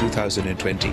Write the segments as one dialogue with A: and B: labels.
A: 2020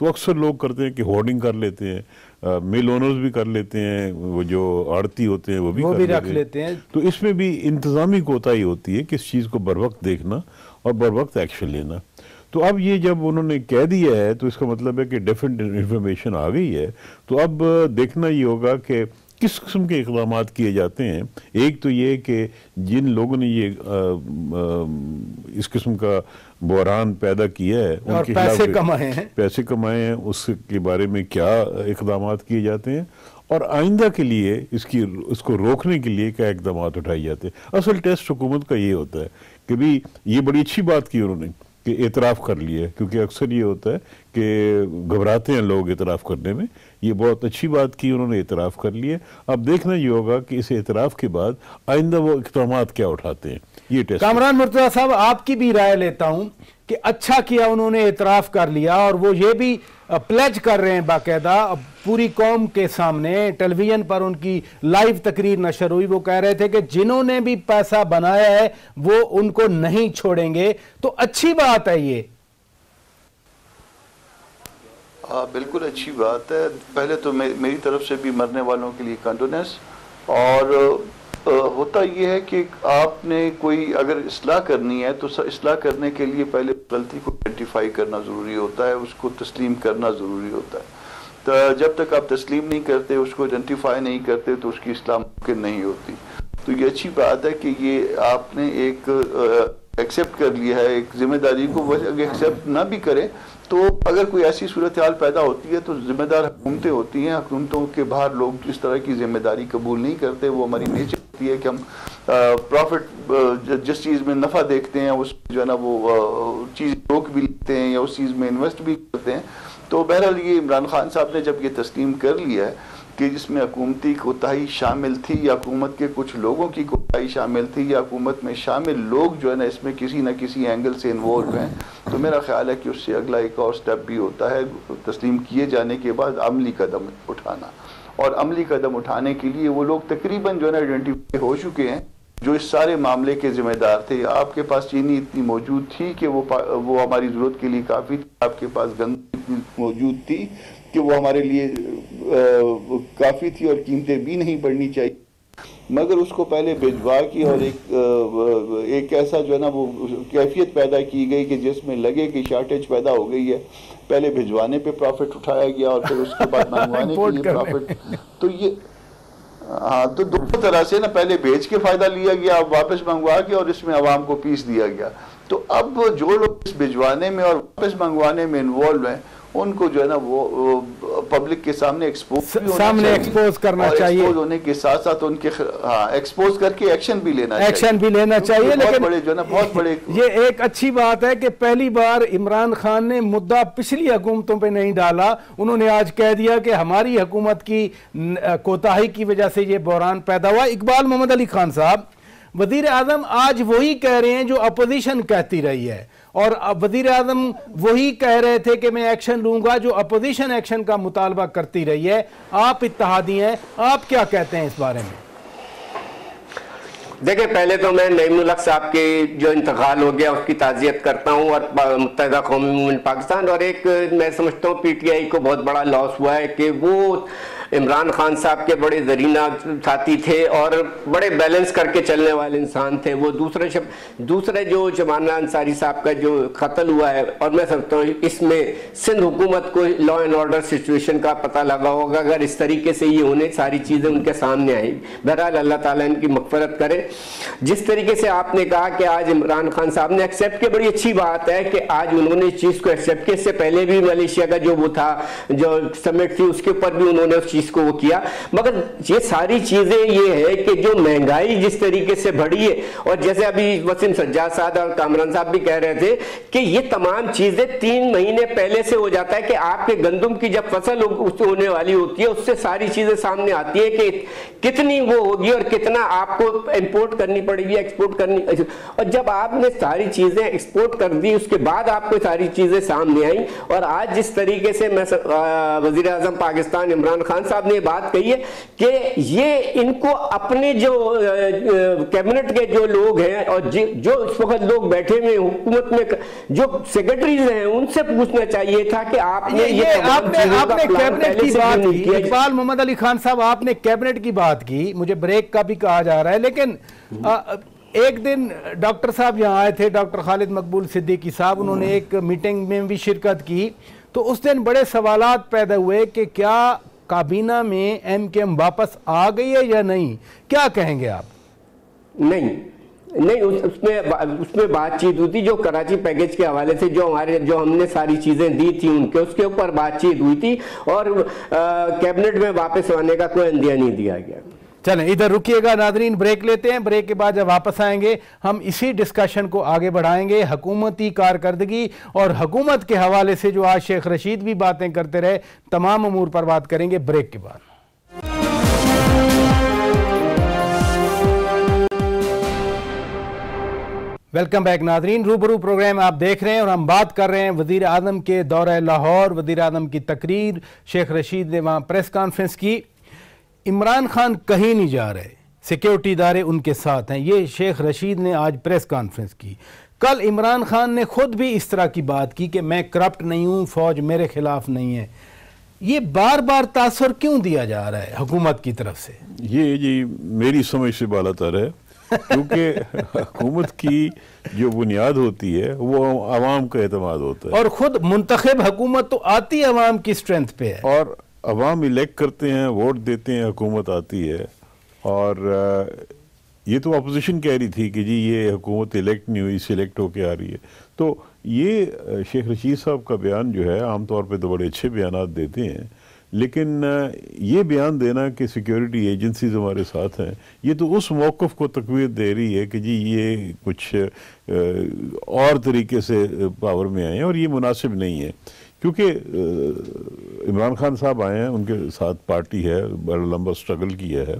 B: تو اکثر لوگ کرتے ہیں کہ ہورڈنگ کر لیتے ہیں، مل اونرز بھی کر لیتے ہیں، وہ جو آڑتی ہوتے ہیں وہ بھی رکھ لیتے ہیں. تو اس میں بھی انتظامی کوتاہی ہوتی ہے کہ اس چیز کو بر وقت دیکھنا اور بر وقت ایکشن لینا. تو اب یہ جب انہوں نے کہہ دیا ہے تو اس کا مطلب ہے کہ ڈیفینٹ انفارمیشن آ گئی ہے. تو اب دیکھنا یہ ہوگا کہ کس قسم کے اقدامات کیے جاتے ہیں. ایک تو یہ کہ جن لوگوں نے یہ اس قسم کا بحران پیدا کیا ہے ان کے خلاف پیسے کمائے ہیں، اس کے بارے میں کیا اقدامات کیے جاتے ہیں، اور آئندہ کے لیے اس کو روکنے کے لیے کیا اقدامات اٹھائے جاتے ہیں. اصل ٹیسٹ حکومت کا یہ ہوتا ہے کہ بھی یہ بڑی اچھی بات کی انہوں نے کہ اعتراف کر لیا ہے، کیونکہ اکثر یہ ہوتا ہے کہ گھبراتے ہیں لوگ اعتراف کرنے میں. یہ بہت اچھی بات کی انہوں نے، اعتراف کر لیے. اب دیکھنا یہ ہوگا کہ اس اعتراف کے بعد آئندہ وہ اقدامات کیا اٹھاتے ہیں. یہ ٹیسٹ.
C: کامران مرتضیٰ صاحب، آپ کی بھی رائے لیتا ہوں کہ اچھا کیا انہوں نے اعتراف کر لیا، اور وہ یہ بھی پلیج کر رہے ہیں باقاعدہ پوری قوم کے سامنے. ٹیلی ویژن پر ان کی لائیو تقریر نشر ہوئی، وہ کہہ رہے تھے کہ جنہوں نے بھی پیسہ بنایا ہے وہ ان کو نہیں چھوڑیں گے. تو اچھی بات ہے یہ.
D: بالکل اچھی بات ہے. پہلے تو میری طرف سے بھی مرنے والوں کے لیے کنڈونیس. اور ہوتا یہ ہے کہ آپ نے کوئی اگر اصلاح کرنی ہے تو اصلاح کرنے کے لیے پہلے غلطی کو آئیڈینٹیفائی کرنا ضروری ہوتا ہے، اس کو تسلیم کرنا ضروری ہوتا ہے. تو جب تک آپ تسلیم نہیں کرتے، اس کو آئیڈینٹیفائی نہیں کرتے، تو اس کی اصلاح ممکن نہیں ہوتی. تو یہ اچھی بات ہے کہ یہ آپ نے ایک ایکسیپٹ کر لیا ہے ایک ذمہ داری کو. وہ اگر ایکسیپٹ نہ بھی کرے تو اگر کوئی ایسی صورتحال پیدا ہوتی ہے تو ذمہ دار حکومتیں ہوتی ہیں. حکومتوں کے باہر لوگ اس طرح کی ذمہ داری قبول نہیں کرتے. وہ ہماری نیچر ہوتی ہے کہ ہم پروفٹ جس چیز میں نفع دیکھتے ہیں اس جو ہے نا وہ چیز روک بھی لیتے ہیں یا اس چیز میں انویسٹ بھی کرتے ہیں. تو بہرحال یہ عمران خان صاحب نے جب یہ تسلیم کر لیا ہے کہ جس میں حکومتی کوتاہی شامل تھی یا حکومت کے کچھ لوگوں کی کوتاہی شامل تھی یا حکومت میں شامل لوگ جو ہے نا اس میں کسی نہ کسی اینگل سے انوالو ہیں، تو میرا خیال ہے کہ اس سے اگلا ایک اور سٹیپ بھی ہوتا ہے تسلیم کیے جانے کے بعد عملی قدم اٹھانا. اور عملی قدم اٹھانے کے لیے وہ لوگ تقریباً جو ہے نا آئیڈینٹیفائی ہو چکے ہیں جو اس سارے معاملے کے ذمہ دار تھے. آپ کے پاس چینی اتنی موجود تھی کہ وہ ہماری ضرورت کے لیے کافی تھی. آپ کے پاس گندم اتنی موجود تھی کہ وہ ہمارے لیے کافی تھی اور قیمتیں بھی نہیں بڑھنی چاہیے. مگر اس کو پہلے بھجوا کی اور ایک ایسا جو ہے نا وہ کیفیت پیدا کی گئی کہ جس میں لگے کہ شارٹیج پیدا ہو گئی ہے. پہلے بھجوانے پہ پروفٹ اٹھایا گیا اور پھر اس کے بعد منگوانے کے لیے پروفٹ. تو یہ تو دونوں طرح سے نا پہلے بھیج کے فائدہ لیا گیا، اب واپس منگوا کے اور اس میں عوام کو پیس دیا گیا. تو اب جو لوگ اس بھجوانے میں اور واپس منگوانے میں انوالو ہیں ان کو جو ہے نا وہ پبلک کے سامنے ایکسپوز
C: کرنا چاہیے.
D: ایکسپوز ہونے کے ساتھ ساتھ ان کے ایکسپوز کر کے ایکشن بھی لینا
C: چاہیے.
D: لیکن بڑے جو ہے نا بہت بڑے
C: یہ ایک اچھی بات ہے کہ پہلی بار عمران خان نے مدعا پچھلی حکومتوں پہ نہیں ڈالا. انہوں نے آج کہہ دیا کہ ہماری حکومت کی کوتاہی کی وجہ سے یہ بحران پیدا ہوا. اقبال محمد علی خان صاحب، وزیر اعظم آج وہی کہہ رہے ہیں جو اپوزیشن کہتی رہی ہے، اور وزیر اعظم وہی کہہ رہے تھے کہ میں ایکشن لوں گا جو اپوزیشن ایکشن کا مطالبہ کرتی رہی ہے. آپ اتحادی ہیں، آپ کیا کہتے ہیں اس بارے میں؟
E: دیکھیں، پہلے تو میں نعیم الحق صاحب کے جو انتقال ہو گیا اس کی تعزیت کرتا ہوں اور متحدہ قومی موومنٹ پاکستان، اور ایک میں سمجھتا ہوں پی ٹی آئی کو بہت بڑا لاس ہوا ہے کہ وہ عمران خان صاحب کے بڑے زرینہ ساتھی تھے اور بڑے بیلنس کر کے چلنے والے انسان تھے. وہ دوسرے جو شبانہ انصاری صاحب کا جو قتل ہوا ہے، اور میں سمجھتا ہوں اس میں سندھ حکومت کو لا اینڈ آرڈر سچویشن کا پتہ لگا ہوگا اگر اس طریقے سے یہ ہونے ساری چیزیں ان کے سامنے آئیں. بہرحال اللہ تعالیٰ ان کی مغفرت کرے. جس طریقے سے آپ نے کہا کہ آج عمران خان صاحب نے ایکسیپٹ کی، بڑی اچھی بات ہے کہ آج انہوں نے اس چیز کو ایکسیپٹ کیا. اس سے پہلے بھی ملیشیا کا جو وہ تھا جو سمٹ تھی اس کے اوپر بھی انہوں نے اس چیز کو وہ کیا. مگر یہ ساری چیزیں یہ ہے کہ جو مہنگائی جس طریقے سے بڑھی ہے، اور جیسے ابھی وسیم سجاد صاحب اور کامران صاحب بھی کہہ رہے تھے کہ یہ تمام چیزیں 3 مہینے پہلے سے ہو جاتا ہے کہ آپ کے گندم کی جب فصل ہونے والی ہوتی ہے اس سے ساری چیزیں سامنے آتی ہے کہ کتنی وہ ہوگی اور کتنا آپ کو امپورٹ کرنی پڑے گی، ایکسپورٹ کرنی. اور جب آپ نے ساری چیزیں ایکسپورٹ کر دی اس کے بعد آپ کو ساری چیزیں سامنے آئیں. اور آج جس طریقے سے میں وزیر اعظم پاکستان عمران خان صاحب نے بات کہی ہے کہ یہ ان کو اپنے جو کیبنٹ کے جو لوگ ہیں اور جو اس وقت لوگ بیٹھے ہوئے حکومت میں جو سیکرٹریز ہیں ان سے پوچھنا چاہیے تھا کہ آپ نے
C: کیبنٹ کی بات کی. اقبال محمد علی خان صاحب, آپ نے کیبنٹ کی بات کی, مجھے بریک کا بھی کہا جا رہا ہے, لیکن ایک دن ڈاکٹر صاحب یہاں آئے تھے, ڈاکٹر خالد مقبول صدیقی صاحب, انہوں نے ایک میٹنگ میں بھی شرکت کی, تو اس دن بڑے سوالات پیدا ہوئے کہ کیا کابینہ میں ایم کیو ایم واپس آ گئی ہے یا نہیں, کیا کہیں گے آپ؟
E: نہیں, اس میں بات چیت ہوئی تھی جو کراچی پیکیج کے حوالے سے جو ہم نے ساری چیزیں دی تھی ان کے, اس کے اوپر بات چیت ہوئی تھی اور کیبنٹ میں واپس آنے کا کوئی اندیہ نہیں دیا گیا.
C: چلیں ادھر رکیے گا ناظرین, بریک لیتے ہیں, بریک کے بعد جب واپس آئیں گے ہم اسی ڈسکشن کو آگے بڑھائیں گے. حکومتی کارکردگی اور حکومت کے حوالے سے جو آج شیخ رشید بھی باتیں کرتے رہے, تمام امور پر بات کریں گے بریک کے بعد. ویلکم بیک ناظرین, روبرو پروگرام آپ دیکھ رہے ہیں اور ہم بات کر رہے ہیں وزیر اعظم کے دورہ لاہور, وزیر اعظم کی تقریر, شیخ رشید نے وہاں پریس کانفرنس کی. عمران خان کہیں نہیں جا رہے, سیکیورٹی ادارے ان کے ساتھ ہیں, یہ شیخ رشید نے آج پریس کانفرنس کی. کل عمران خان نے خود بھی اس طرح کی بات کی کہ میں کرپٹ نہیں ہوں, فوج میرے خلاف نہیں ہے. یہ بار بار تاثر کیوں دیا جا رہا ہے حکومت کی طرف سے؟
B: یہ جی میری سمجھ سے بالا تر ہے, کیونکہ حکومت کی جو بنیاد ہوتی ہے وہ عوام کا اعتماد ہوتا ہے,
C: اور خود منتخب حکومت تو آتی عوام کی سٹرینتھ پہ ہے, اور
B: عوام الیکٹ کرتے ہیں, ووٹ دیتے ہیں, حکومت آتی ہے. اور یہ تو اپوزیشن کہہ رہی تھی کہ جی یہ حکومت الیکٹ نہیں ہوئی, سلیکٹ ہو کے آ رہی ہے. تو یہ شیخ رشید صاحب کا بیان جو ہے عام طور پہ تو بڑے اچھے بیانات دیتے ہیں, لیکن یہ بیان دینا کہ سیکیورٹی ایجنسیز ہمارے ساتھ ہیں, یہ تو اس موقف کو تقویت دے رہی ہے کہ جی یہ کچھ اور طریقے سے پاور میں آئے ہیں, اور یہ مناسب نہیں ہے. کیونکہ عمران خان صاحب آئے ہیں, ان کے ساتھ پارٹی ہے, بڑا لمبا سٹرگل کیا ہے.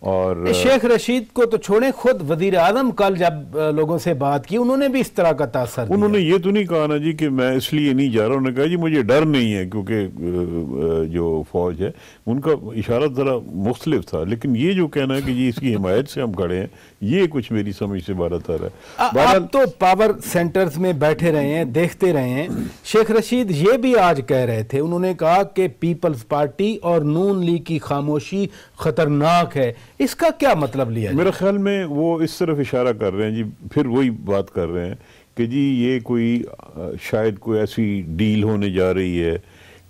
B: اور
C: شیخ رشید کو تو چھوڑیں, خود وزیر اعظم کل جب لوگوں سے بات کی انہوں نے بھی اس طرح کا تاثر دیا.
B: انہوں نے یہ تو نہیں کہا نا جی کہ میں اس لیے نہیں جا رہا, انہوں نے کہا جی مجھے ڈر نہیں ہے, کیونکہ جو فوج ہے ان کا اشارہ ذرا مختلف تھا. لیکن یہ جو کہنا ہے کہ جی اس کی حمایت سے ہم کھڑے ہیں, یہ کچھ میری سمجھ سے بالا تر ہے.
C: آپ تو پاور سینٹرز میں بیٹھے رہے ہیں, دیکھتے رہے ہیں. شیخ رشید یہ بھی آج کہہ رہے تھے, انہوں نے کہا کہ پیپلز پارٹی اور نون لیگ کی خاموشی خطرناک ہے. اس کا کیا مطلب لیا جائے؟
B: میرے خیال میں وہ اس طرف اشارہ کر رہے ہیں جی, پھر وہی بات کر رہے ہیں کہ جی یہ کوئی شاید کوئی ایسی ڈیل ہونے جا رہی ہے.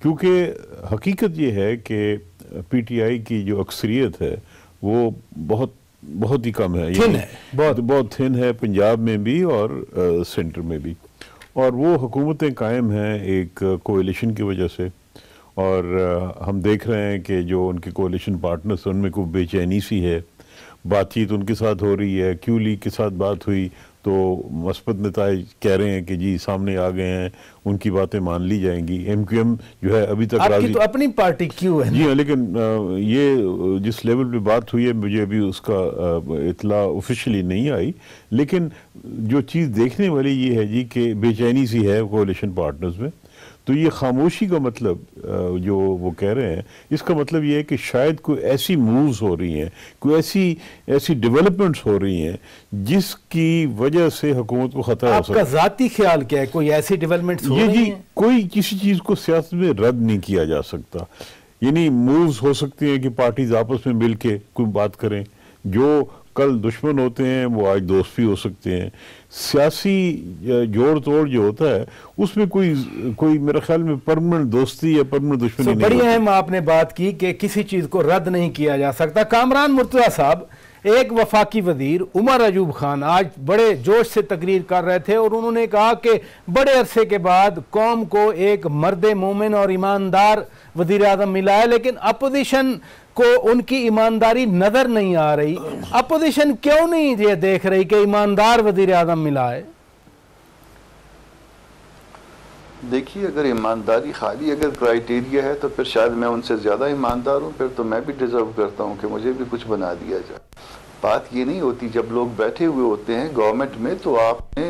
B: کیونکہ حقیقت یہ ہے کہ پی ٹی آئی کی جو اکثریت ہے وہ بہت ہی کم ہے, بہت تھن ہے, پنجاب میں بھی اور سینٹر میں بھی. اور وہ حکومتیں قائم ہیں ایک کوئلیشن کی وجہ سے, اور ہم دیکھ رہے ہیں کہ جو ان کے کولیشن پارٹنرز ان میں کوئی بے چینی سی ہے. بات چیت ان کے ساتھ ہو رہی ہے, کیو لیگ کے ساتھ بات ہوئی تو مثبت نتائج کہہ رہے ہیں کہ جی سامنے آ گئے ہیں, ان کی باتیں مان لی جائیں گی. ایم کیو ایم جو ہے ابھی تک
C: راضی, آپ کی تو اپنی پارٹی کیوں ہے,
B: جی ہاں, لیکن یہ جس لیول پہ بات ہوئی ہے مجھے ابھی اس کا اطلاع آفیشلی نہیں آئی. لیکن جو چیز دیکھنے والی یہ ہے جی کہ بے چینی سی ہے کولیشن پارٹنرز میں. تو یہ خاموشی کا مطلب جو وہ کہہ رہے ہیں, اس کا مطلب یہ ہے کہ شاید کوئی ایسی مووز ہو رہی ہیں, کوئی ایسی ڈیولپمنٹس ہو رہی ہیں جس کی وجہ سے حکومت کو خطرہ ہو سکتا ہے.
C: آپ کا ذاتی خیال کیا ہے, کوئی ایسی ڈیولپمنٹس ہو رہی ہیں؟
B: کوئی کسی چیز کو سیاست میں رد نہیں کیا جا سکتا. یعنی مووز ہو سکتی ہیں کہ پارٹیز آپس میں مل کے کوئی بات کریں, جو کل دشمن ہوتے ہیں وہ آج دوست بھی ہو سکتے ہیں. سیاسی جوڑ توڑ جو ہوتا ہے اس میں کوئی میرے خیال میں پرمننٹ دوستی یا پرمننٹ دشمنی نہیں.
C: بڑی اہم آپ نے بات کی کہ کسی چیز کو رد نہیں کیا جا سکتا. کامران مرتضیٰ صاحب, ایک وفاقی وزیر عمر ایوب خان آج بڑے جوش سے تقریر کر رہے تھے, اور انہوں نے کہا کہ بڑے عرصے کے بعد قوم کو ایک مرد مومن اور ایماندار وزیر اعظم ملا ہے, لیکن اپوزیشن کو ان کی ایمانداری نظر نہیں آ رہی. اپوزیشن کیوں نہیں یہ دیکھ رہی کہ ایماندار وزیر اعظم ملا ہے؟
D: دیکھیے, اگر ایمانداری خالی اگر کرائیٹیریا ہے تو پھر شاید میں ان سے زیادہ ایماندار ہوں, پھر تو میں بھی ڈیزرو کرتا ہوں کہ مجھے بھی کچھ بنا دیا جائے. بات یہ نہیں ہوتی, جب لوگ بیٹھے ہوئے ہوتے ہیں گورنمنٹ میں تو آپ نے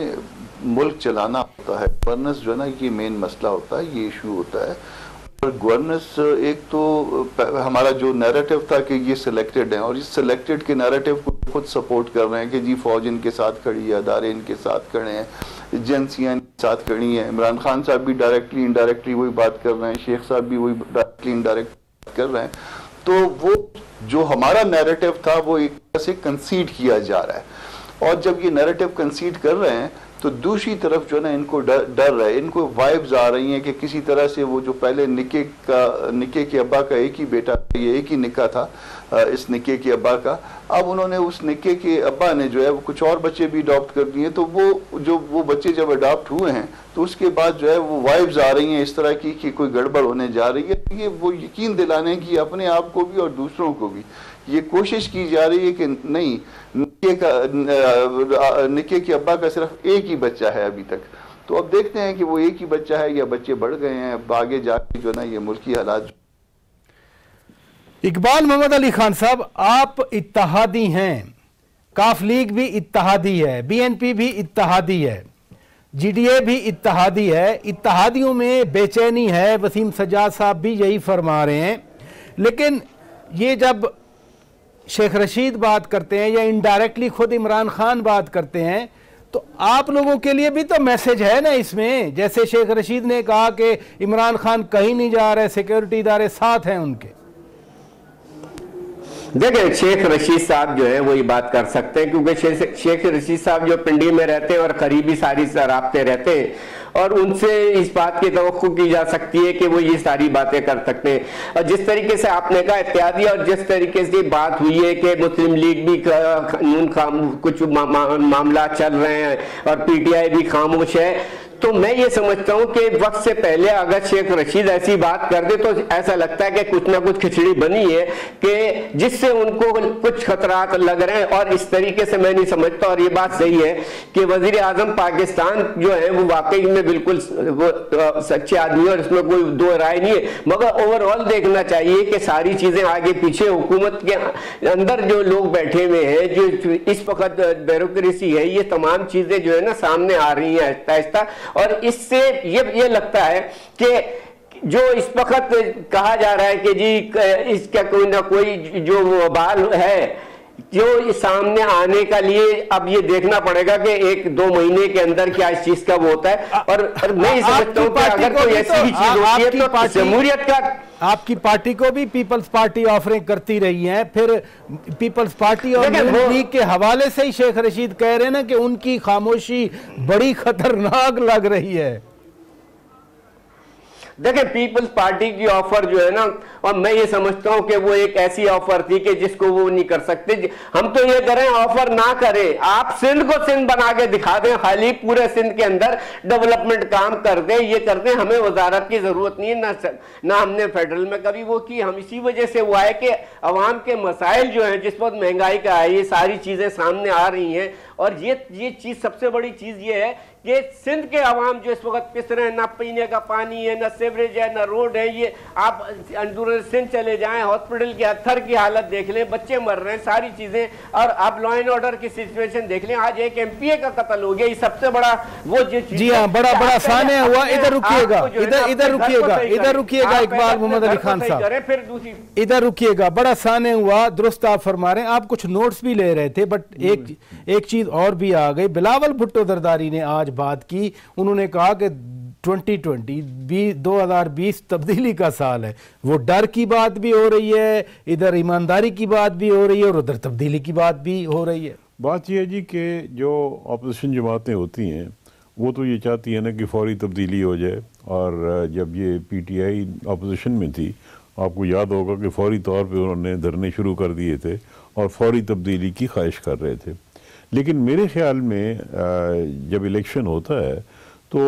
D: ملک چلانا ہوتا ہے. گورننس جو ہے نا یہ مین مسئلہ ہوتا ہے, یہ ایشو ہوتا ہے. گورننس ایک تو ہمارا جو نیریٹو تھا کہ یہ سلیکٹڈ ہیں اور اس سلیکٹڈ کے نیریٹو کو خود سپورٹ کر رہے ہیں کہ جی فوج ان کے ساتھ کھڑی ہے, ادارے ان کے ساتھ کھڑے ہیں, ایجنسیاں ان کے ساتھ کھڑی ہیں. عمران خان صاحب بھی ڈائریکٹلی انڈائریکٹلی وہی بات کر رہے ہیں, شیخ صاحب بھی وہی ڈائریکٹلی انڈائریکٹلی بات کر رہے ہیں. تو وہ جو ہمارا نیریٹو تھا وہ ایک طرح سے کنسیڈ کیا جا رہا ہے, اور جب یہ نیریٹو کنسیڈ کر رہے ہیں تو دوسری طرف جو ہے نا ان کو ڈر ہے, ان کو وائبز آ رہی ہیں کہ کسی طرح سے وہ جو پہلے نکے کے ابا کا ایک ہی بیٹا, یہ ایک ہی نکاح تھا اس نکے کے ابا کا, اب انہوں نے اس نکے کے ابا نے جو ہے وہ کچھ اور بچے بھی اڈاپٹ کر دیے. تو وہ بچے جب اڈاپٹ ہوئے ہیں تو اس کے بعد جو ہے وہ وائبز آ رہی ہیں اس طرح کی کہ کوئی گڑبڑ ہونے جا رہی ہے. یہ وہ یقین دلانے کی اپنے آپ کو بھی اور دوسروں کو بھی یہ کوشش کی جا رہی ہے کہ نہیں, نکے کے ابا کا صرف ایک ہی بچہ ہے ابھی تک. تو اب دیکھتے ہیں کہ وہ ایک ہی بچہ ہے یا بچے بڑھ گئے ہیں. اب آگے جا کے جو نا یہ ملکی حالات.
C: اقبال محمد علی خان صاحب, آپ اتحادی ہیں, کاف لیگ بھی اتحادی ہے, بی این پی بھی اتحادی ہے, جی ڈی اے بھی اتحادی ہے, اتحادیوں میں بے چینی ہے, وسیم سجاد صاحب بھی یہی فرما رہے ہیں. لیکن یہ جب شیخ رشید بات کرتے ہیں یا انڈائریکٹلی خود عمران خان بات کرتے ہیں تو آپ لوگوں کے لیے بھی تو میسج ہے نا اس میں. جیسے شیخ رشید نے کہا کہ عمران خان کہیں نہیں جا رہے, سیکیورٹی ادارے ساتھ ہیں ان کے.
E: دیکھیں شیخ رشید صاحب جو ہے وہی بات کر سکتے ہیں, کیونکہ شیخ رشید صاحب جو پنڈی میں رہتے ہیں اور قریبی ساری رابطے رہتے ہیں, اور ان سے اس بات کی توقع کی جا سکتی ہے کہ وہ یہ ساری باتیں کر سکتے ہیں. اور جس طریقے سے آپ نے کہا اتحادی, اور جس طریقے سے بات ہوئی ہے کہ مسلم لیگ بھی کچھ معاملات چل رہے ہیں اور پی ٹی آئی بھی خاموش ہے, تو میں یہ سمجھتا ہوں کہ وقت سے پہلے اگر شیخ رشید ایسی بات کر دے تو ایسا لگتا ہے کہ کچھ نہ کچھ کھچڑی بنی ہے کہ جس سے ان کو کچھ خطرات لگ رہے ہیں. اور اس طریقے سے میں نہیں سمجھتا, اور یہ بات صحیح ہے کہ وزیر اعظم پاکستان جو ہے وہ واقعی میں بالکل وہ سچے آدمی ہے اور اس میں کوئی دو رائے نہیں ہے, مگر اوور آل دیکھنا چاہیے کہ ساری چیزیں آگے پیچھے حکومت کے اندر جو لوگ بیٹھے ہوئے ہیں, جو اس وقت بیوروکریسی ہے, یہ تمام چیزیں جو ہے نا سامنے آ رہی ہیں آہستہ آہستہ. اور اس سے یہ لگتا ہے کہ جو اس وقت کہا جا رہا ہے کہ جی اس کا کوئی نہ کوئی جو وبال ہے جو سامنے آنے کا لیے اب یہ دیکھنا پڑے گا کہ 1-2 مہینے کے اندر کیا اس چیز کا وہ ہوتا ہے. اور میں سمجھتا ہوں کہ اگر کوئی ایسی بھی چیز ہوتی ہے تو جمہوریت کا,
C: آپ کی پارٹی کو بھی پیپلز پارٹی آفرنگ کرتی رہی ہیں, پھر پیپلز پارٹی اور نون لیگ کے حوالے سے ہی شیخ رشید کہہ رہے ہیں نا کہ ان کی خاموشی بڑی خطرناک لگ رہی ہے.
E: دیکھیں پیپلز پارٹی کی آفر جو ہے نا, اور میں یہ سمجھتا ہوں کہ وہ ایک ایسی آفر تھی کہ جس کو وہ نہیں کر سکتے. ہم تو یہ کریں آفر نہ کریں, آپ سندھ کو سندھ بنا کے دکھا دیں, خالی پورے سندھ کے اندر ڈیولپمنٹ کام کر دیں, یہ کر دیں. ہمیں وزارت کی ضرورت نہیں ہے, نہ ہم نے فیڈرل میں کبھی وہ کی. ہم اسی وجہ سے وہ آئے کہ عوام کے مسائل جو ہیں, جس وقت مہنگائی کا ہے, یہ ساری چیزیں سامنے آ رہی ہیں. اور یہ چیز سب سے بڑی چیز یہ ہے کہ سندھ کے عوام جو اس وقت پس رہے ہیں, نہ پینے کا پانی ہے, نہ سیوریج ہے, نہ روڈ ہے. یہ آپ اندرون سندھ چلے جائیں, ہاسپٹل کے اتھر کی حالت دیکھ لیں, بچے مر رہے ہیں, ساری چیزیں. اور آپ لا اینڈ آرڈر کی سچویشن دیکھ لیں, آج ایک ایم پی اے کا قتل ہو گیا, یہ سب سے بڑا وہ جو چیز.
C: جی ہاں, بڑا سانحہ ہوا. ادھر رکیے گا, ادھر رکیے گا اقبال محمد علی خان صاحب, ادھر رکیے گا. بڑا سانحہ ہوا, درست آپ فرما رہے ہیں. آپ کچھ نوٹس بھی لے رہے تھے, بٹ ایک چیز اور بھی آ گئی. بلاول بھٹو زرداری نے آج بات کی, انہوں نے کہا کہ 2020 تبدیلی کا سال ہے. وہ ڈر کی بات بھی ہو رہی ہے, ادھر ایمانداری کی بات بھی ہو رہی ہے, اور ادھر تبدیلی کی بات بھی ہو رہی ہے.
B: بات یہ ہے جی کہ جو اپوزیشن جماعتیں ہوتی ہیں وہ تو یہ چاہتی ہیں نا کہ فوری تبدیلی ہو جائے. اور جب یہ پی ٹی آئی اپوزیشن میں تھی, آپ کو یاد ہوگا کہ فوری طور پہ انہوں نے دھرنے شروع کر دیے تھے اور فوری تبدیلی کی خواہش کر رہے تھے. لیکن میرے خیال میں جب الیکشن ہوتا ہے تو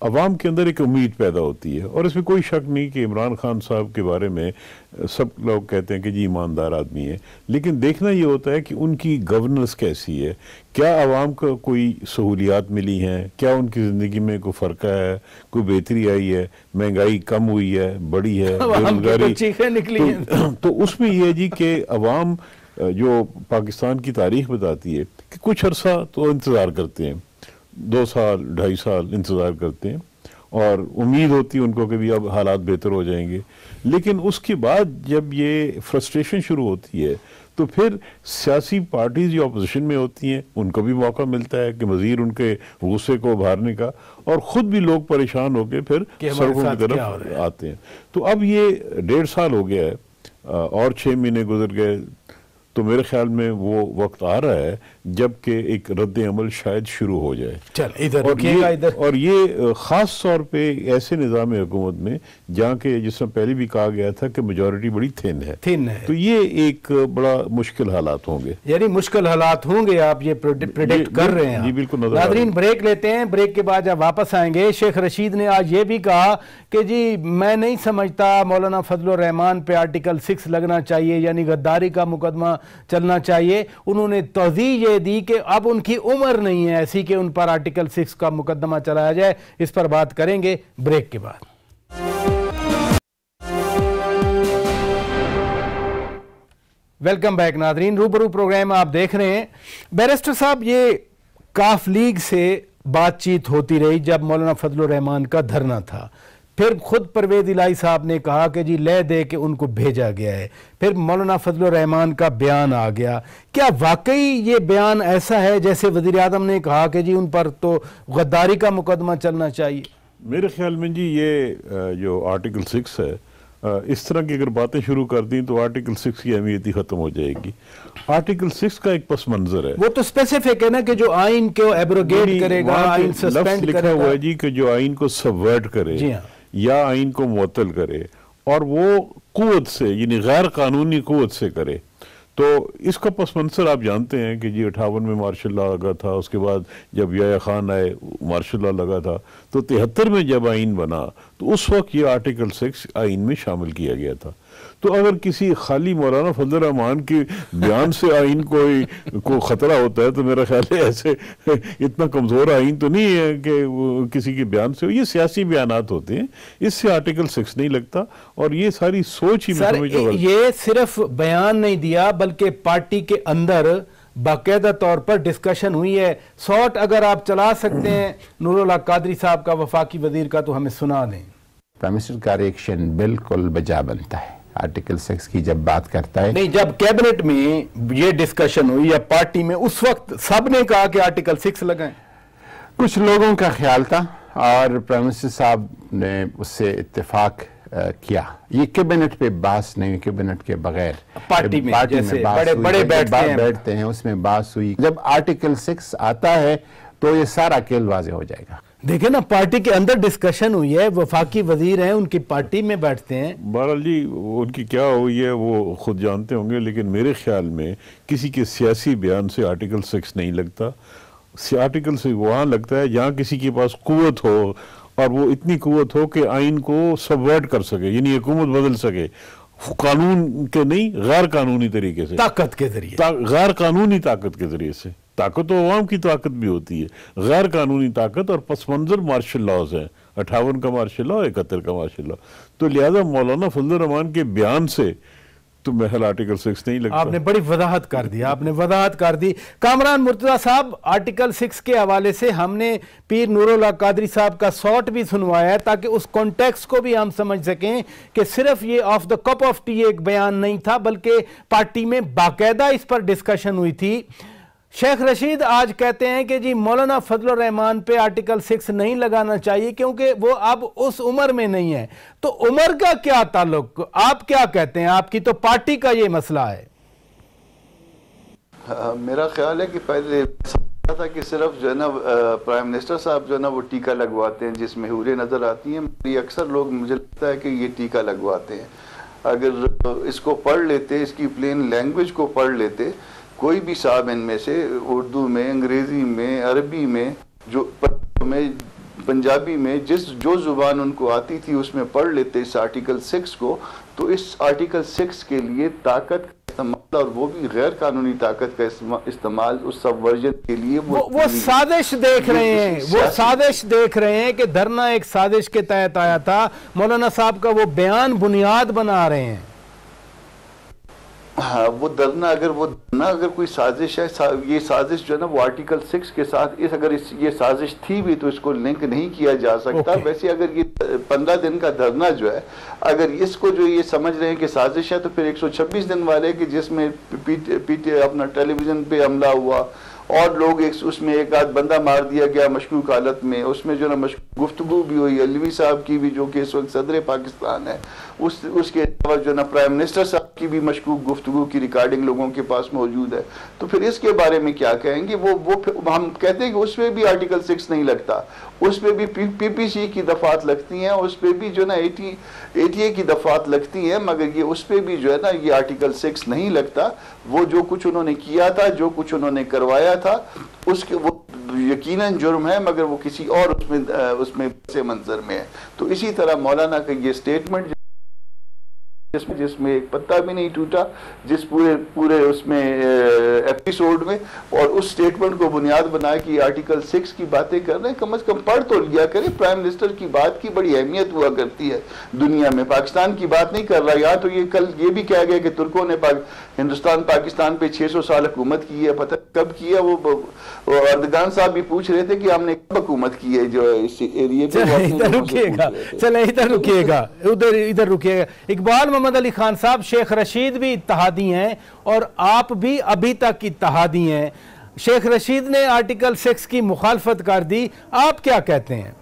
B: عوام کے اندر ایک امید پیدا ہوتی ہے, اور اس میں کوئی شک نہیں کہ عمران خان صاحب کے بارے میں سب لوگ کہتے ہیں کہ جی ایماندار آدمی ہے. لیکن دیکھنا یہ ہوتا ہے کہ ان کی گورننس کیسی ہے, کیا عوام کو کوئی سہولیات ملی ہیں, کیا ان کی زندگی میں کوئی فرق ہے, کوئی بہتری آئی ہے, مہنگائی کم ہوئی ہے, بڑی ہے, بےروزگاری. تو اس میں یہ ہے جی کہ عوام جو پاکستان کی تاریخ بتاتی ہے کہ کچھ عرصہ تو انتظار کرتے ہیں, 2 سال 2.5 سال انتظار کرتے ہیں, اور امید ہوتی ان کو کہ بھی اب حالات بہتر ہو جائیں گے. لیکن اس کے بعد جب یہ فرسٹریشن شروع ہوتی ہے تو پھر سیاسی پارٹیز جو اپوزیشن میں ہوتی ہیں ان کو بھی موقع ملتا ہے کہ مزید ان کے غصے کو ابھارنے کا, اور خود بھی لوگ پریشان ہو کے پھر سڑکوں کی طرف آتے ہیں. تو اب یہ 1.5 سال ہو گیا ہے اور 6 مہینے گزر گئے, تو میرے خیال میں وہ وقت آ رہا ہے جب کہ ایک رد عمل شاید شروع ہو جائے. اور یہ خاص طور پہ ایسے نظام حکومت میں جہاں کہ جس میں پہلے بھی کہا گیا تھا کہ میجورٹی بڑی تھن ہے, تو یہ ایک بڑا مشکل حالات ہوں گے.
C: یعنی مشکل حالات ہوں گے, آپ یہ پریڈکٹ کر رہے ہیں.
B: جی بالکل.
C: ناظرین بریک لیتے ہیں, بریک کے بعد جب واپس آئیں گے, شیخ رشید نے آج یہ بھی کہا کہ جی میں نہیں سمجھتا مولانا فضل الرحمان پہ آرٹیکل 6 لگنا چاہیے, یعنی غداری کا مقدمہ چلنا چاہیے. انہوں نے توضیح یہ دی کہ اب ان کی عمر نہیں ہے ایسی کہ ان پر آرٹیکل 6 کا مقدمہ چلایا جائے. اس پر بات کریں گے بریک کے بعد. ویلکم بیک ناظرین, روبرو پروگرام آپ دیکھ رہے ہیں. بیرسٹر صاحب, یہ کاف لیگ سے بات چیت ہوتی رہی جب مولانا فضل الرحمان کا دھرنا تھا, پھر خود پرویز الہی صاحب نے کہا کہ جی لے دے کے ان کو بھیجا گیا ہے, پھر مولانا فضل الرحمان کا بیان آ گیا. کیا واقعی یہ بیان ایسا ہے جیسے وزیر اعظم نے کہا کہ جی ان پر تو غداری کا مقدمہ چلنا چاہیے؟
B: میرے خیال میں جی یہ جو آرٹیکل 6 ہے, اس طرح کی اگر باتیں شروع کر دیں تو آرٹیکل 6 کی اہمیت ہی ختم ہو جائے گی. آرٹیکل 6 کا ایک پس منظر ہے,
C: وہ تو اسپیسیفک ہے نا کہ جو آئین کو ایبروگیٹ کرے گا, آئین سسپینڈ
B: لکھا
C: کرے
B: ہوا
C: گا.
B: ہے جی کہ جو آئین کو سبورٹ کرے یا آئین کو معطل کرے, اور وہ قوت سے یعنی غیر قانونی قوت سے کرے. تو اس کا پس منظر آپ جانتے ہیں کہ جی 58 میں مارشل لا لگا تھا, اس کے بعد جب یحییٰ خان آئے مارشل لا لگا تھا, تو 73 میں جب آئین بنا تو اس وقت یہ آرٹیکل 6 آئین میں شامل کیا گیا تھا. تو اگر کسی خالی مولانا فضل الرحمان کے بیان سے آئین کو خطرہ ہوتا ہے تو میرا خیال ہے ایسے اتنا کمزور آئین تو نہیں ہے کہ کسی کے بیان سے, یہ سیاسی بیانات ہوتے ہیں, اس سے آرٹیکل 6 نہیں لگتا. اور یہ ساری سوچ ہی
C: سر, یہ صرف بیان نہیں دیا بلکہ پارٹی کے اندر باقاعدہ طور پر ڈسکشن ہوئی ہے. سوٹ اگر آپ چلا سکتے ہیں نور اللہ قادری صاحب کا, وفاقی وزیر کا, تو ہمیں سنا دیں.
F: پرائم منسٹر کا ریئیکشن بالکل بجا بنتا ہے آرٹیکل 6 کی جب بات کرتا ہے.
C: نہیں, جب کیبنٹ میں یہ ڈسکشن ہوئی یا پارٹی میں, اس وقت سب نے کہا کہ آرٹیکل 6 لگائیں.
F: کچھ لوگوں کا خیال تھا اور پرائم منسٹر صاحب نے اس سے اتفاق کیا. یہ کیبنٹ پہ بحث نہیں, کیبنٹ کے بغیر
C: پارٹی میں جیسے بڑے
F: بیٹھتے ہیں اس میں بحث ہوئی. جب آرٹیکل 6 آتا ہے تو یہ سارا کھیل واضح ہو جائے گا.
C: دیکھیں نا, پارٹی کے اندر ڈسکشن ہوئی ہے, وفاقی وزیر ہیں, ان کی پارٹی میں بیٹھتے ہیں.
B: بہرحال جی ان کی کیا ہوئی ہے وہ خود جانتے ہوں گے, لیکن میرے خیال میں کسی کے سیاسی بیان سے آرٹیکل 6 نہیں لگتا. آرٹیکل 6 وہاں لگتا ہے جہاں کسی کے پاس قوت ہو, اور وہ اتنی قوت ہو کہ آئین کو سبورٹ کر سکے, یعنی حکومت بدل سکے, قانون کے نہیں غیر قانونی طریقے سے,
C: طاقت کے ذریعے,
B: غیر قانونی طاقت کے ذریعے سے. طاقت تو عوام کی طاقت بھی ہوتی ہے, غیر قانونی طاقت. اور پس منظر مارشل لاز ہیں, 58 کا مارشل لا, 71 کا مارشل لا. تو لہذا مولانا فضل الرحمان کے بیان سے تو محل آرٹیکل 6 نہیں لگتا.
C: آپ نے بڑی وضاحت کر دی, آپ نے وضاحت کر دی. کامران مرتضیٰ صاحب, آرٹیکل 6 کے حوالے سے ہم نے پیر نور اللہ قادری صاحب کا سوٹ بھی سنوایا ہے تاکہ اس کانٹیکس کو بھی ہم سمجھ سکیں کہ صرف یہ of the cup of T ایک بیان نہیں تھا بلکہ پارٹی میں باقاعدہ اس پر ڈسکشن ہوئی تھی. شیخ رشید آج کہتے ہیں کہ جی مولانا فضل الرحمان پہ آرٹیکل 6 نہیں لگانا چاہیے کیونکہ وہ اب اس عمر میں نہیں ہے. تو عمر کا کیا تعلق, آپ کیا کہتے ہیں؟ آپ کی تو پارٹی کا یہ مسئلہ ہے.
D: میرا خیال ہے کہ پہلے تھا کہ صرف جو ہے نا پرائم منسٹر صاحب جو ہے نا وہ ٹیکہ لگواتے ہیں جس میں حوریں نظر آتی ہیں. اکثر لوگ مجھے لگتا ہے کہ یہ ٹیکہ لگواتے ہیں. اگر اس کو پڑھ لیتے, اس کی پلین لینگویج کو پڑھ لیتے, کوئی بھی صاحب ان میں سے اردو میں, انگریزی میں, عربی میں, جو پنجابی میں, جو زبان ان کو آتی تھی اس میں پڑھ لیتے اس آرٹیکل 6 کو, تو اس آرٹیکل 6 کے لیے طاقت کا استعمال, اور وہ بھی غیر قانونی طاقت کا استعمال اس سب ورژن کے لیے
C: وہ سازش دیکھ رہے ہیں, وہ سازش دیکھ رہے ہیں کہ دھرنا ایک سازش کے تحت آیا تھا. مولانا صاحب کا وہ بیان بنیاد بنا رہے ہیں.
D: ہاں وہ دھرنا اگر کوئی سازش ہے، یہ سازش جو ہے نا وہ آرٹیکل 6 کے ساتھ اگر یہ سازش تھی بھی تو اس کو لنک نہیں کیا جا سکتا. ویسے اگر یہ 15 دن کا دھرنا جو ہے اگر اس کو جو یہ سمجھ رہے ہیں کہ سازش ہے تو پھر 126 دن والے کہ جس میں اپنا ٹیلی ویژن پہ حملہ ہوا اور لوگ اس میں ایک آدھ بندہ مار دیا گیا مشکوک حالت میں، اس میں جو نا گفتگو بھی ہوئی علوی صاحب کی بھی جو کہ اس وقت صدر پاکستان ہے، اس کے علاوہ جو نا پرائم منسٹر صاحب کی بھی مشکوک گفتگو کی ریکارڈنگ لوگوں کے پاس موجود ہے. تو پھر اس کے بارے میں کیا کہیں گے؟ وہ ہم کہتے ہیں کہ اس میں بھی آرٹیکل 6 نہیں لگتا، اس میں بھی پی پی سی کی دفعات لگتی ہیں، اس پہ بھی جو نا 80A کی دفعات لگتی ہیں، مگر یہ اس پہ بھی جو ہے نا یہ آرٹیکل 6 نہیں لگتا. وہ جو کچھ انہوں نے کیا تھا، جو کچھ انہوں نے کروایا تھا، اس کے وہ یقیناً جرم ہے، مگر وہ کسی اور اس میں سے منظر میں ہے. تو اسی طرح مولانا کا یہ سٹیٹمنٹ جس میں ایک پتا بھی نہیں ٹوٹا جس پورے اس میں ایپیسوڈ میں، اور اس سٹیٹمنٹ کو بنیاد بنا کہ آرٹیکل 6 کی باتیں کر رہے ہیں، کم از کم پڑھ تو لیا کریں. پرائم منسٹر کی بات کی بڑی اہمیت ہوا کرتی ہے دنیا میں، پاکستان کی بات نہیں کر رہا. یا تو یہ کل یہ بھی کہا گیا کہ ترکوں نے ہندوستان پاکستان پہ 600 سال حکومت کی ہے، پتہ کب کی ہے. وہ اردگان صاحب بھی پوچھ رہے تھے کہ ہم نے کب حکومت کی ہے جو اس ایریے پہ.
C: چلے ادھر رکیے گا، ادھر رکیے گا. اقبال محمد علی خان صاحب، شیخ رشید بھی اتحادی ہیں اور آپ بھی ابھی تک اتحادی ہیں. شیخ رشید نے آرٹیکل 6 کی مخالفت کر دی، آپ کیا کہتے ہیں؟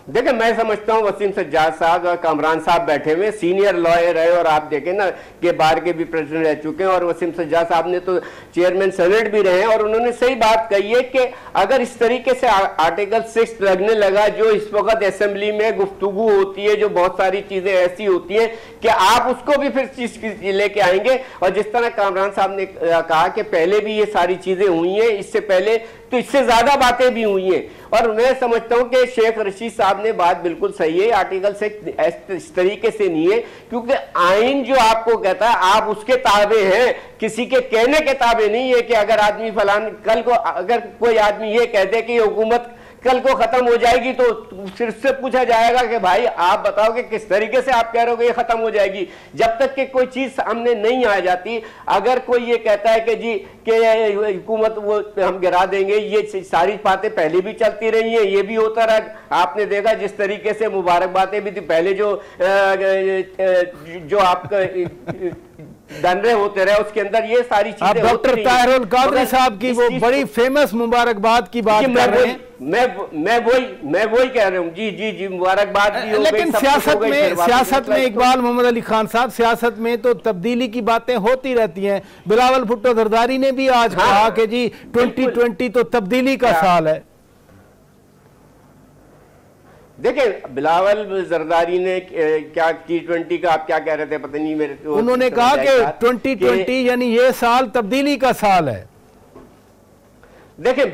E: دیکھیں میں سمجھتا ہوں وسیم سجاد صاحب اور کامران صاحب بیٹھے ہوئے سینئر لائر ہے، اور آپ دیکھیں نا کہ بار کے بھی پریزیڈنٹ رہ چکے ہیں، اور وسیم سجاد صاحب نے تو چیئرمین سینٹ بھی رہے ہیں، اور انہوں نے صحیح بات کہی ہے کہ اگر اس طریقے سے آرٹیکل 6 لگنے لگا جو اس وقت اسمبلی میں گفتگو ہوتی ہے، جو بہت ساری چیزیں ایسی ہوتی ہیں کہ آپ اس کو بھی پھر چیز لے کے آئیں گے. اور جس طرح کامران صاحب نے کہا کہ پہلے بھی یہ ساری چیزیں ہوئی ہیں، اس سے پہلے تو اس سے زیادہ باتیں بھی ہوئی ہیں. اور میں سمجھتا ہوں کہ شیخ رشید صاحب نے بات بالکل صحیح ہے، آرٹیکل 6 اس طریقے سے نہیں ہے، کیونکہ آئین جو آپ کو کہتا ہے آپ اس کے تابع ہیں، کسی کے کہنے کے تابع نہیں ہے. کہ اگر آدمی فلان کل کو اگر کوئی آدمی یہ کہہ دے کہ یہ حکومت کل کو ختم ہو جائے گی تو پھر سے پوچھا جائے گا کہ بھائی آپ بتاؤ کہ کس طریقے سے آپ کہہ رہے ہو کہ یہ ختم ہو جائے گی. جب تک کہ کوئی چیز سامنے نہیں آ جاتی، اگر کوئی یہ کہتا ہے کہ جی کہ حکومت وہ ہم گرا دیں گے، یہ ساری باتیں پہلے بھی چلتی رہی ہیں، یہ بھی ہوتا رہا. آپ نے دیکھا جس طریقے سے مبارک باتیں بھی تھی پہلے جو آپ کا دنرے ہوتے رہے، اس کے اندر یہ ساری چیزیں ہوتی رہی.
C: ڈاکٹر طاہر القادری صاحب کی وہ بڑی فیمس مبارکباد کی بات کر رہے ہیں.
E: میں وہی کہہ رہا ہوں. جی مبارکباد بھی ہو گئی.
C: لیکن سیاست میں اقبال محمد علی خان صاحب، سیاست میں تو تبدیلی کی باتیں ہوتی رہتی ہیں. بلاول بھٹو زرداری نے بھی آج کہا کہ جی 2020 تو تبدیلی کا سال ہے.
E: دیکھیں بلاول زرداری نے کیا T20 کا آپ کیا کہہ رہے تھے پتہ نہیں میرے،
C: انہوں نے کہا کہ 2020 یعنی یہ سال تبدیلی کا سال ہے.
E: دیکھیں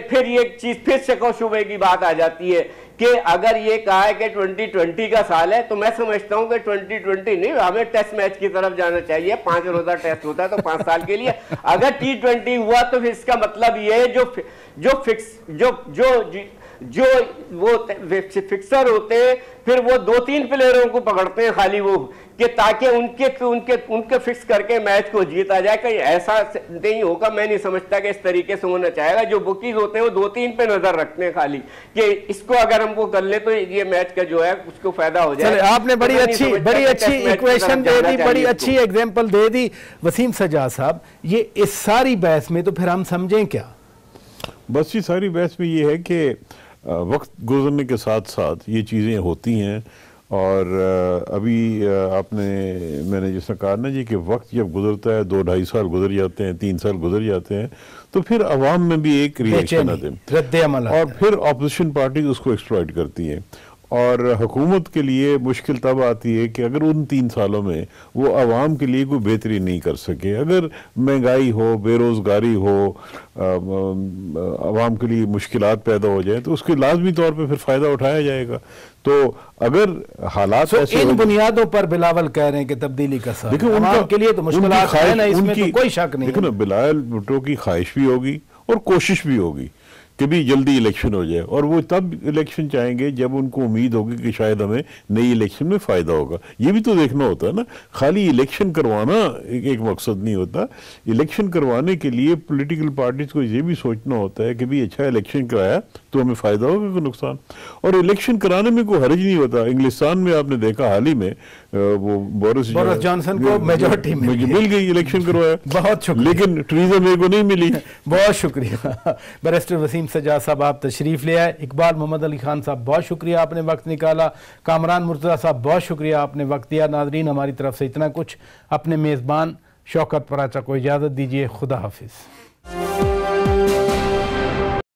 E: پھر یہ چیز پھر شک و شبہ کی بات آ جاتی ہے کہ اگر یہ کہا ہے کہ 2020 کا سال ہے تو میں سمجھتا ہوں کہ 2020 نہیں، ہمیں ٹیسٹ میچ کی طرف جانا چاہیے. 5 روزہ ٹیسٹ ہوتا ہے تو 5 سال کے لیے. اگر T20 ہوا تو پھر اس کا مطلب یہ ہے جو وہ فکسر ہوتے ہیں پھر وہ 2-3 پلیئروں کو پکڑتے ہیں خالی وہ کہ تاکہ ان کے فکس کر کے میچ کو جیتا جائے. کہیں ایسا نہیں ہوگا، میں نہیں سمجھتا کہ اس طریقے سے ہونا چاہے گا. جو بکیز ہوتے ہیں وہ 2-3 پہ نظر رکھتے ہیں خالی کہ اس کو اگر ہم کو کر لیں تو یہ میچ کا جو ہے اس کو فائدہ ہو جائے.
C: آپ نے بڑی اچھی ایکویشن دے دی، بڑی اچھی ایگزامپل دے دی. وسیم سجاد صاحب، یہ اس ساری بحث میں تو پھر ہم سمجھیں کیا؟
B: بس یہ ساری بحث میں یہ ہے کہ وقت گزرنے کے ساتھ ساتھ یہ چیزیں ہوتی ہیں. اور ابھی میں نے جس نے کہا نا جی کہ وقت جب گزرتا ہے 2-2.5 سال گزر جاتے ہیں، 3 سال گزر جاتے ہیں، تو پھر عوام میں بھی ایک ریئیکشن آتے ہیں،
C: رد عمل، اور
B: پھر اپوزیشن پارٹیز اس کو ایکسپلائٹ کرتی ہیں. اور حکومت کے لیے مشکل تب آتی ہے کہ اگر ان 3 سالوں میں وہ عوام کے لیے کوئی بہتری نہیں کر سکے، اگر مہنگائی ہو، بے روزگاری ہو، عوام کے لیے مشکلات پیدا ہو جائیں تو اس کے لازمی طور پہ پھر فائدہ اٹھایا جائے گا. تو اگر حالات ایسے
C: ان بنیادوں پر بلاول کہہ رہے ہیں کہ تبدیلی کا سال عوام کے لیے تو مشکلات ہے نا، اس میں تو کوئی شک نہیں.
B: دیکھو نا، بلاول بھٹو کی خواہش بھی ہوگی اور کوشش بھی ہوگی کہ بھی جلدی الیکشن ہو جائے، اور وہ تب الیکشن چاہیں گے جب ان کو امید ہوگی کہ شاید ہمیں نئی الیکشن میں فائدہ ہوگا۔ یہ بھی تو دیکھنا ہوتا ہے نا، خالی الیکشن کروانا ایک مقصد نہیں ہوتا، الیکشن کروانے کے لیے پولیٹیکل پارٹیز کو یہ بھی سوچنا ہوتا ہے کہ بھی اچھا الیکشن کرایا تو ہمیں فائدہ ہوگا کہ نقصان، اور الیکشن کرانے میں کوئی حرج نہیں ہوتا۔ انگلستان میں آپ نے دیکھا حال ہی میں وہ بورس
C: جانسن کو میجورٹی
B: مل گئی، الیکشن کروایا،
C: بہت شکریہ،
B: لیکن ٹریزا مے کو نہیں ملی۔
C: بہت شکریہ بیرسٹر وسیم سجاد صاحب، آپ تشریف لے آئے۔ اقبال محمد علی خان صاحب بہت شکریہ، آپ نے وقت نکالا۔ کامران مرتضیٰ صاحب بہت شکریہ، آپ نے وقت دیا۔ ناظرین ہماری طرف سے اتنا کچھ، اپنے میزبان شوکت پراچا کو اجازت دیجیے، خدا حافظ۔